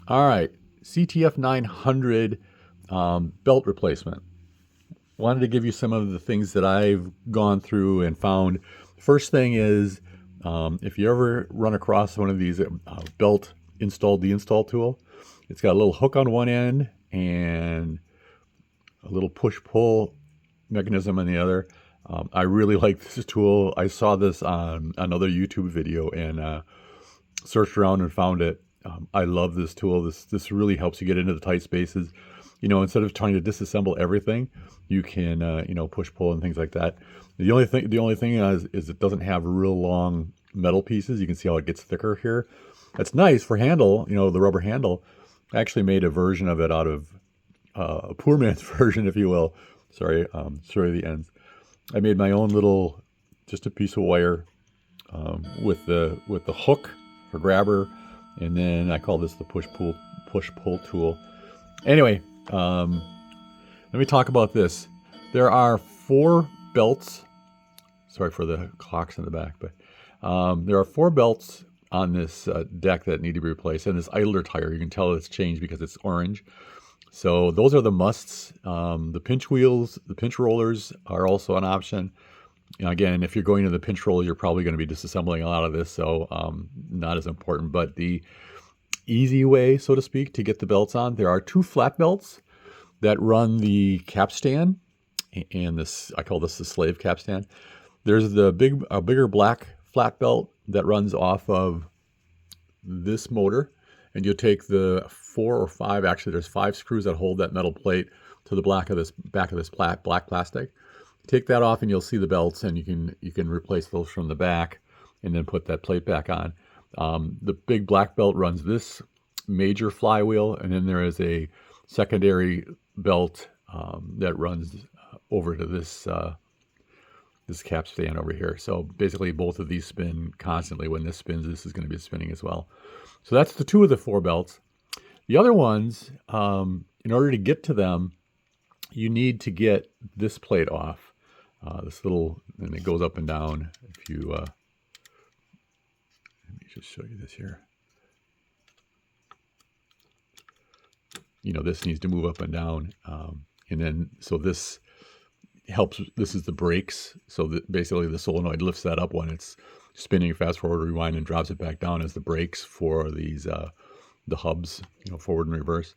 All right, CT-F900 belt replacement. Wanted to give you some of the things that I've gone through and found. First thing is, if you ever run across one of these belt deinstall tool, it's got a little hook on one end and a little push-pull mechanism on the other. I really like this tool. I saw this on another YouTube video and searched around and found it. I love this tool. This really helps you get into the tight spaces. You know, instead of trying to disassemble everything, you can push pull and things like that. The only thing is it doesn't have real long metal pieces. You can see how it gets thicker here. That's nice for handle. You know, the rubber handle. I actually made a version of it out of a poor man's version, if you will. Sorry the ends. I made my own little, just a piece of wire with the hook for grabber, and then I call this the push pull tool. Anyway, let me talk about this. There are 4 belts. Sorry for the clocks in the back, but there are 4 belts on this deck that need to be replaced. And this idler tire, you can tell it's changed because it's orange. So those are the musts. The pinch wheels, the pinch rollers are also an option. You know, again, if you're going to the pinch roller, you're probably going to be disassembling a lot of this, so not as important. But the easy way, so to speak, to get the belts on, there are 2 flat belts that run the capstan, and this, I call this the slave capstan. There's a bigger black flat belt that runs off of this motor, and you'll take the 4 or 5, actually there's 5 screws that hold that metal plate to the back of this black plastic. Take that off and you'll see the belts, and you can replace those from the back and then put that plate back on. The big black belt runs this major flywheel, and then there is a secondary belt that runs over to this this capstan over here. So basically both of these spin constantly. When this spins, this is going to be spinning as well. So that's the 2 of the 4 belts. The other ones, in order to get to them, you need to get this plate off. This little, and it goes up and down. If you, let me just show you this here. You know, this needs to move up and down. And then, so this helps, this is the brakes. So that basically the solenoid lifts that up when it's spinning, fast forward, rewind, and drops it back down as the brakes for these, the hubs, you know, forward and reverse.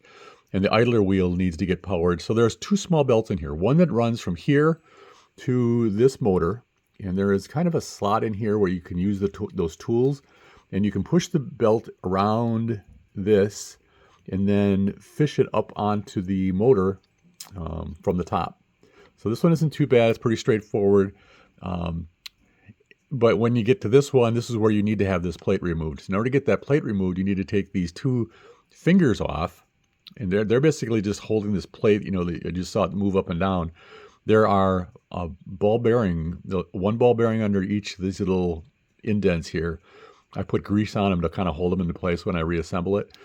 And the idler wheel needs to get powered. So there's 2 small belts in here. One that runs from here to this motor, and there is kind of a slot in here where you can use those tools, and you can push the belt around this and then fish it up onto the motor from the top. So this one isn't too bad. It's pretty straightforward. But when you get to this one, this is where you need to have this plate removed. So in order to get that plate removed, you need to take these 2 fingers off, and they're basically just holding this plate. You know, I just saw it move up and down. There are a ball bearing, 1 ball bearing under each of these little indents here. I put grease on them to kind of hold them into place when I reassemble it.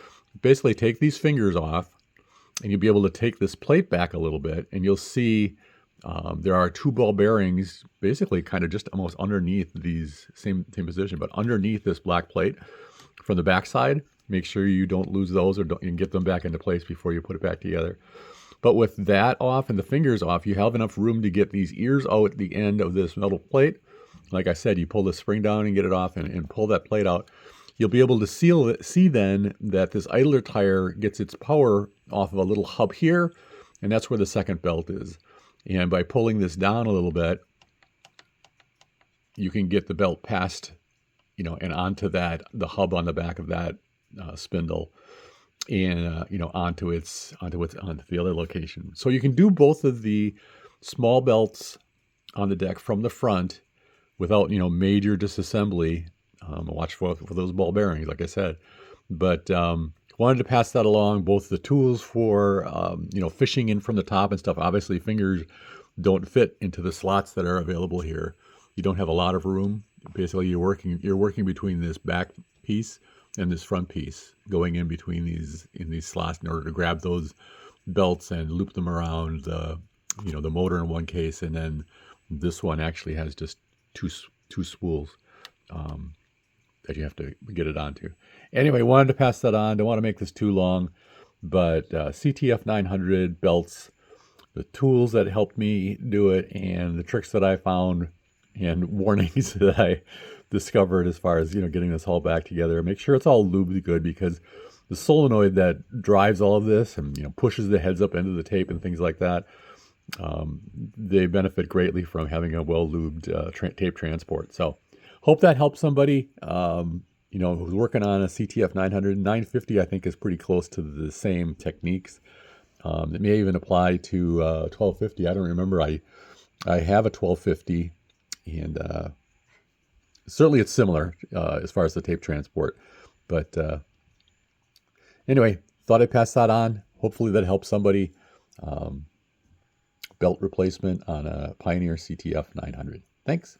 Basically take these fingers off, and you'll be able to take this plate back a little bit, and you'll see there are 2 ball bearings basically kind of just almost underneath these, same position, but underneath this black plate from the back side. Make sure you don't lose those, or you can get them back into place before you put it back together. But with that off and the fingers off, you have enough room to get these ears out at the end of this metal plate. Like I said, you pull the spring down and get it off and pull that plate out. You'll be able to see then that this idler tire gets its power off of a little hub here, and that's where the second belt is. And by pulling this down a little bit, you can get the belt past, you know, and onto that, the hub on the back of that spindle, and you know, onto the other location. So you can do both of the small belts on the deck from the front without, you know, major disassembly. Watch for those ball bearings, like I said. But wanted to pass that along. Both the tools for you know, fishing in from the top and stuff. Obviously, fingers don't fit into the slots that are available here. You don't have a lot of room. Basically, you're working between this back piece and this front piece, going in between these slots in order to grab those belts and loop them around the, you know, the motor in one case, and then this one actually has just two spools that you have to get it onto. Anyway, wanted to pass that on. Don't want to make this too long, but CT-F900 belts, the tools that helped me do it, and the tricks that I found and warnings that I discovered as far as getting this all back together. Make sure it's all lubed good, because the solenoid that drives all of this and pushes the heads up into the tape and things like that, they benefit greatly from having a well-lubed tape transport. So hope that helps somebody who's working on a CT-F900. 950 I think is pretty close to the same techniques. It may even apply to 1250. I don't remember. I have a 1250, and certainly it's similar as far as the tape transport. But anyway, thought I'd pass that on. Hopefully that helps somebody. Belt replacement on a Pioneer CT-F900. Thanks.